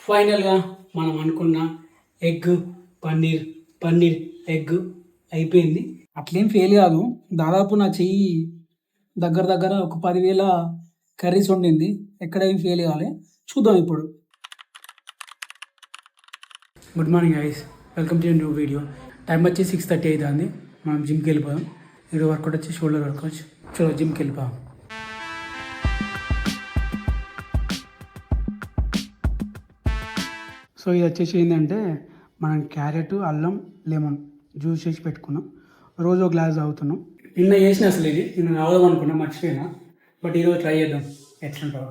ఫైనల్గా మనం అనుకున్న ఎగ్ పన్నీర్ పన్నీర్ ఎగ్ అయిపోయింది. అట్లేం ఫెయిల్ కాదు. దాదాపు నా చెయ్యి దగ్గర ఒక 10,000 కర్రీస్ వండింది. ఎక్కడ ఏం ఫెయిల్ కాలే. చూద్దాం ఇప్పుడు. Good morning guys, welcome to new video. Time వచ్చి 6:30 అవుతుంది. మనం జిమ్కి వెళ్ళిపోయాం. ఈరోజు వర్కౌట్ వచ్చి షోల్డర్ వర్కౌట్. చలో జిమ్కి వెళ్ళిపోయాం. సో ఇది వచ్చేసి ఏంటంటే మనం క్యారెట్, అల్లం, లెమన్ జ్యూస్ చేసి పెట్టుకున్నాం. రోజు ఒక గ్లాస్ తాగుతున్నాం. నిన్న చేసిన అసలు ఇది నిన్న తాగుదాం అనుకున్నా, మర్చిపోయినా. బట్ ఈరోజు ట్రై చేద్దాం ఎట్లుంటావు.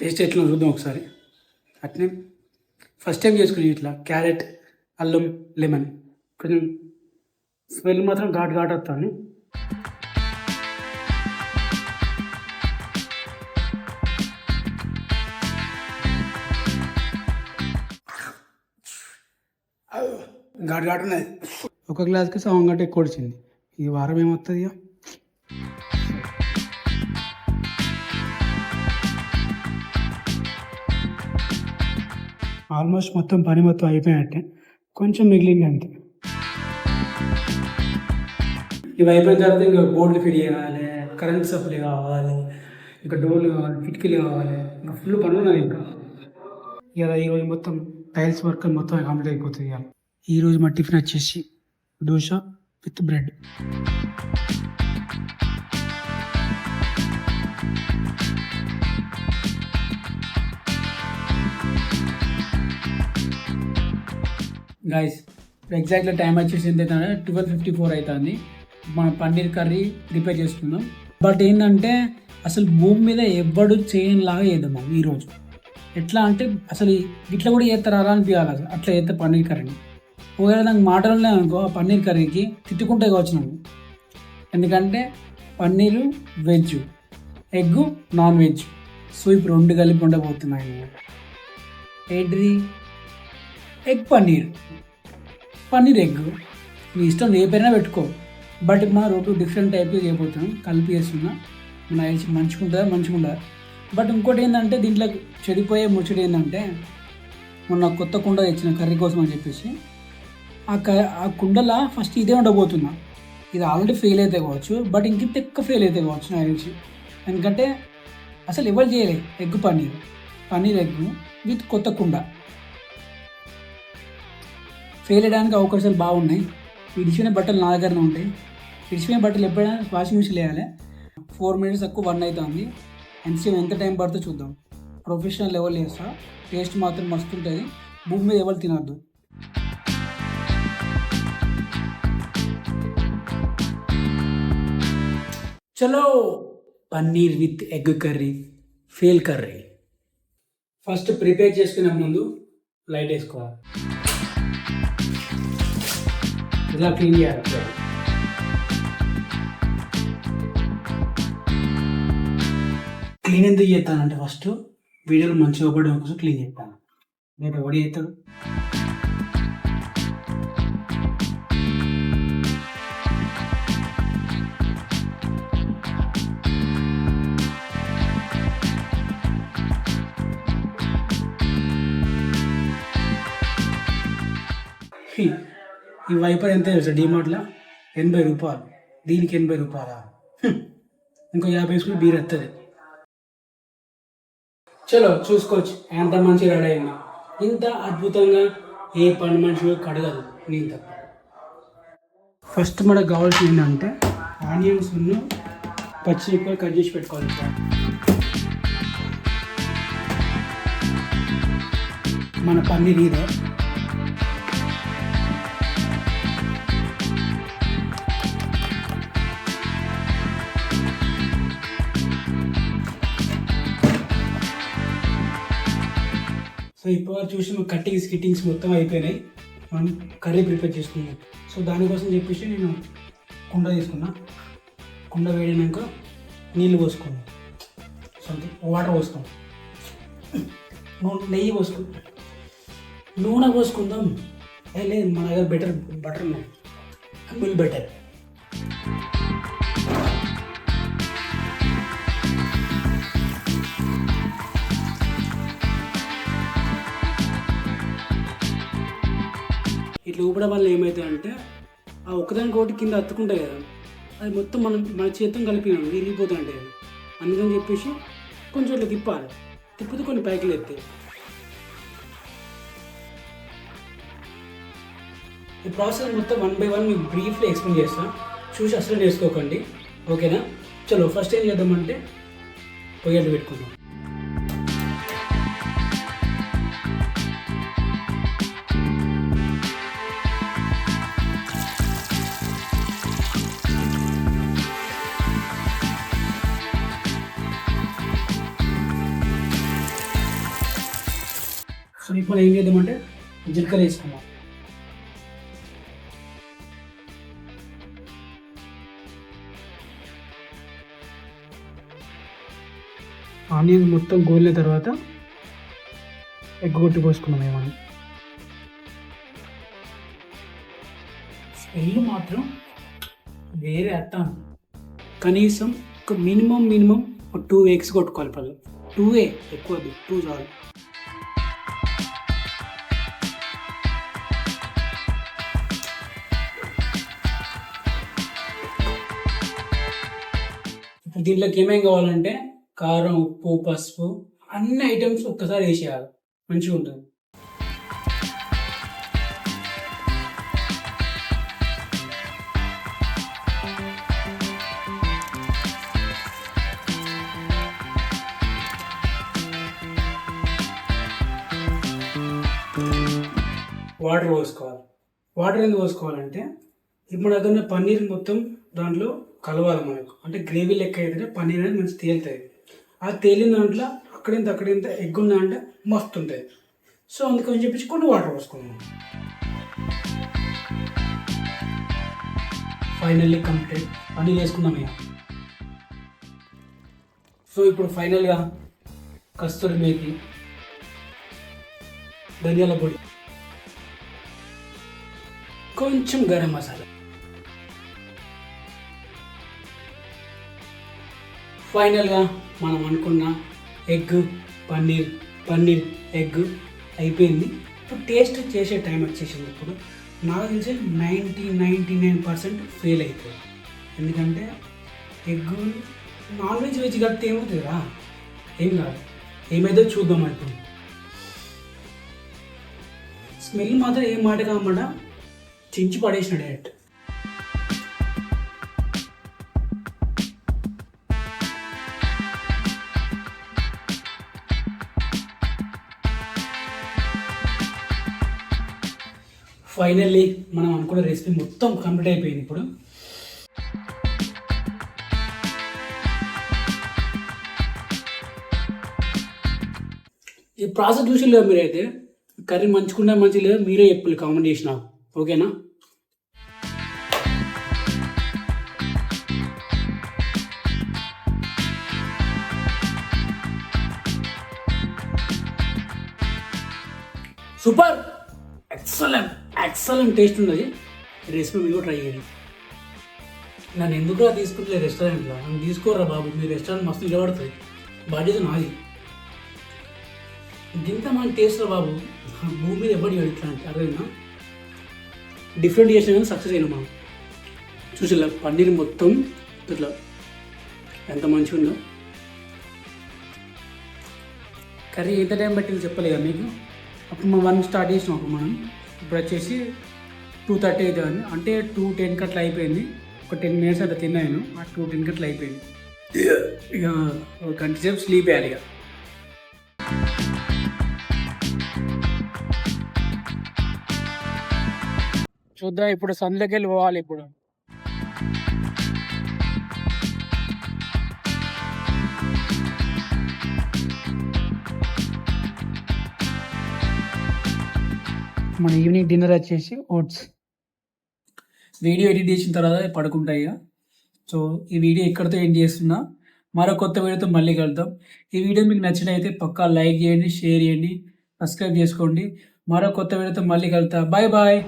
టేస్ట్ ఎట్లా చూద్దాం ఒకసారి. అట్నే ఫస్ట్ టైం చేసుకుని ఇట్లా క్యారెట్, అల్లం, లెమన్. కొంచెం స్మెల్ మాత్రం ఘాటు వస్తాను. ఘాటు ఉన్నది. ఒక గ్లాస్కి సగం గంట ఎక్కువ వచ్చింది. ఈ వారం ఏమవుతుంది ఇక. ఆల్మోస్ట్ మొత్తం పని మొత్తం అయిపోయినట్టే, కొంచెం మిగిలింది అంతే. ఇవి అయిపోయిన తర్వాత ఇంకా బోర్డులు ఫిట్ చేయాలి, కరెంట్ సప్లై కావాలి, ఇంకా డోర్లు కావాలి, కిటికీలు కావాలి, ఇంకా ఫుల్ పని ఉన్నది. ఇంకా ఇలా ఈరోజు మొత్తం టైల్స్ వర్క్ మొత్తం కంప్లీట్ అయిపోతుంది. ఇక ఈరోజు మా టిఫిన్ వచ్చేసి దోశ విత్ బ్రెడ్. గైస్ ఎగ్జాక్ట్గా టైం వచ్చేసి ఎంత అవుతుంది, 12:54 అవుతుంది. మన పన్నీర్ కర్రీ ప్రిపేర్ చేసుకుందాం. బట్ ఏంటంటే అసలు భూమి మీద ఎవ్వడు చేయనిలాగా చేద్దాం మనం ఈరోజు. ఎట్లా అంటే అసలు ఇట్లా కూడా చేస్తారా అనిపించాలి. అసలు అట్లా చేస్తే పన్నీర్ కర్రీని ఒకవేళ నాకు మాటలు అనుకో, ఆ పన్నీర్ కర్రీకి తిట్టుకుంటే వచ్చినాము. ఎందుకంటే paneer veg, egg non veg. So ఇప్పుడు రెండు కలిపి ఉండబోతున్నాయి. ఏంటిది? Egg paneer, paneer egg. నీ ఇష్టం ఏ పేరైనా పెట్టుకో. బట్ మన రెండు డిఫరెంట్ టైప్గా చేయబోతున్నాం, కలిపి చేస్తున్నా. మన ఐసి మంచిగా ఉండదు. బట్ ఇంకోటి ఏంటంటే దీంట్లో చెడిపోయే ముచ్చడి ఏంటంటే, మొన్న కొత్త కుండ తెచ్చిన కర్రీ కోసం అని చెప్పేసి ఆ కుండలా ఫస్ట్ ఇదే ఉండబోతున్నా. ఇది ఆల్రెడీ ఫెయిల్ అయితే కావచ్చు, బట్ ఇంకింత ఎక్కువ ఫెయిల్ అయితే కావచ్చు నాకు తెలిసి. ఎందుకంటే అసలు ఎవరు చేయలే ఎగ్ పన్నీర్ ఎగ్ విత్ కొత్త కుండ. ఫెయిల్ అయ్యడానికి అవకాశాలు బాగున్నాయి. ఇడిచిన బట్టలు నా దగ్గరనే ఉంటాయి. ఇడిచిన బట్టలు ఎప్పుడైనా వాషింగ్ మిషన్ వేయాలి. 4 minutes తక్కువ 1 అవుతుంది. ఎంత టైం పడుతుందో చూద్దాం. ప్రొఫెషనల్ లెవెల్ చేస్తా. టేస్ట్ మాత్రం మస్తు ఉంటుంది. భూమి మీద ఎవరు తినద్దు. చలో paneer with egg curry, fail curry. First prepare చేసుకునే ముందు లైట్ వేసుకోవాలి. ఇలా క్లీన్ చేయాలి. క్లీన్ ఎందుకు చేస్తానంటే ఫస్ట్ వీడియోలో మంచిగా పడడం కోసం క్లీన్ చేస్తాను. రేపు ఎవడు చేస్తాడు? ఈ వైపర్ ఎంత తెలుసా? డిమార్ట్లో 80 రూపాయలు. దీనికి 80 రూపాయలా? ఇంకో 50 వేసుకుని బీర్ వస్తుంది. చలో చూసుకోవచ్చు ఎంత మంచి రెడీ అయిందా. ఇంత అద్భుతంగా ఏ పని మనిషి కడగదు నేను తప్ప. ఫస్ట్ మనకు కావాల్సింది ఏంటంటే ఆనియన్స్ పచ్చిమిరపకాయలు కట్ చేసి పెట్టుకోవాలి. మన పన్నీర్ ఇదే. సో ఇప్పుడు చూసి కట్టింగ్స్ మొత్తం అయిపోయినాయి. మనం కర్రీ ప్రిపేర్ చేసుకున్నాం. సో దానికోసం చెప్పేసి నేను కుండ తీసుకున్నా. కుండ వేడినాక నీళ్ళు పోసుకున్నాం. So water పోసుకున్నాం. నెయ్యి పోసుకుందాం. నూనె పోసుకుందాం. లేదు మన దగ్గర బటర్ ఉన్నాయి, అమూల్ బటర్. ఇట్లా ఊపడం వల్ల ఏమవుతుందంటే ఆ ఒకదానికొకటి కింద అతుకుంటాయి కదా, అది మొత్తం మన చేతం కలిపినాం విరిగిపోతుంటాయి అది. అందుకని చెప్పేసి కొంచెం ఇట్లా తిప్పాలి, తిప్పితే కొన్ని పైకి ఎత్తాయి. ఈ ప్రాసెస్ మొత్తం 1 by 1 మీకు బ్రీఫ్లో ఎక్స్ప్లెయిన్ చేస్తాను, చూసి అసలు నేర్చుకోకండి, ఓకేనా? చలో ఫస్ట్ ఏం చేద్దామంటే పొయ్యలు పెట్టుకుందాం. సో ఇప్పుడు ఏం చేద్దామంటే జీలకర్ర వేసుకుందాం. ఆనియన్ మొత్తం గోలిన తర్వాత ఎగ్ కొట్టి పోసుకున్నాం. ఏమని స్మెల్ మాత్రం వేరే అర్థం. కనీసం ఒక మినిమం 2 eggs కొట్టుకోవాలి. పళ్ళు 2 ఎక్కువ 2 చాలు. ఇప్పుడు దీంట్లోకి ఏమేమి కావాలంటే కారం, ఉప్పు, పసుపు అన్ని ఐటమ్స్ ఒక్కసారి వేసేయాలి, మంచిగా ఉంటుంది. వాటర్ పోసుకోవాలి. వాటర్ ఎందుకు పోసుకోవాలంటే ఇప్పుడు దగ్గర పన్నీర్ మొత్తం దాంట్లో కలవాలి మనకు, అంటే గ్రేవీ లెక్క అయితే పన్నీర్ అనేది మంచి తేలుతుంది. ఆ తేలిన దాంట్లో అక్కడింత ఎగ్ ఉందంటే మస్తు ఉంటుంది. సో అందుకని చెప్పేసి కొన్ని వాటర్ పోసుకున్నాం. ఫైనల్లీ కంప్లీట్ పన్నీర్ వేసుకుందాం ఇక. సో ఇప్పుడు ఫైనల్గా కస్తూరి మేతి, ధనియాల పొడి, కొంచెం గరం మసాలా, ఫైనల్గా మనం అనుకున్న ఎగ్ పన్నీర్ ఎగ్ అయిపోయింది. ఇప్పుడు టేస్ట్ చేసే టైం వచ్చేసింది. ఇప్పుడు నాకు తెలిసి 99% ఫెయిల్ అవుతుంది. ఎందుకంటే ఎగ్ నాన్ వెజ్ కలిపితే ఏమవుతుంది కదా, ఏం కాదు. ఏమైతే చూద్దాం. ఇప్పుడు స్మెల్ మాత్రం ఏం మాట కామాట చించి పడేసిన డైరెక్ట్. ఫైనల్లీ మనం అనుకున్న రెసిపీ మొత్తం కంప్లీట్ అయిపోయింది. ఇప్పుడు ఈ ప్రాసెస్ చూసి లేదు మీరైతే, కర్రీ మంచుకున్నా మంచి లేదు మీరే చెప్పాలి కామెంట్ చేసిన, ఓకేనా? సూపర్, ఎక్సలెంట్ టేస్ట్ ఉన్నది. రెసిపీ మీరు ట్రై చేయండి. నన్ను ఎందుకు తీసుకుంటలే రెస్టారెంట్లో, నన్ను తీసుకోరా బాబు, మీ రెస్టారెంట్ మస్తు నిలబడుతుంది, బాధ్యత నాది. ఇంత మన టేస్ట్లో బాబు భూమి మీద ఎవరు ఇట్లా అంటే అర్థమైనా డిఫరెంట్ చేసిన కానీ సక్సెస్ అయినా మనం చూసి పన్నీర్ మొత్తం ఇట్లా ఎంత మంచిగా ఉందో. కర్రీ ఎంత టైం పట్టింది చెప్పలేదా మీకు? అప్పుడు మనం 1 స్టార్ట్ చేసినాం. అప్పుడు మనం ఇప్పుడు వచ్చేసి 2:30 అవుతుంది, అంటే 2:10 అట్లా అయిపోయింది. ఒక 10 minutes అట్లా తిన్నాను, ఆ 2:10 అట్లా అయిపోయింది. ఇక ఒక గంట సేపు స్లీప్ వేయాలి. ఇక చూద్దాం, ఇప్పుడు సందులోకి వెళ్ళి పోవాలి. ఇప్పుడు మన ఈవినింగ్ డిన్నర్ వచ్చేసి ఓట్స్. వీడియో ఎడిట్ చేసిన తర్వాత పడుకుంటాయి. సో ఈ వీడియో ఇక్కడితో ఎండ్ చేస్తున్నా. మరో కొత్త వీడియోతో మళ్ళీ కలుద్దాం. ఈ వీడియో మీకు నచ్చినైతే పక్కా లైక్ చేయండి, షేర్ చేయండి, సబ్స్క్రైబ్ చేసుకోండి. మరో కొత్త వీడియోతో మళ్ళీ కలుద్దాం. Bye bye.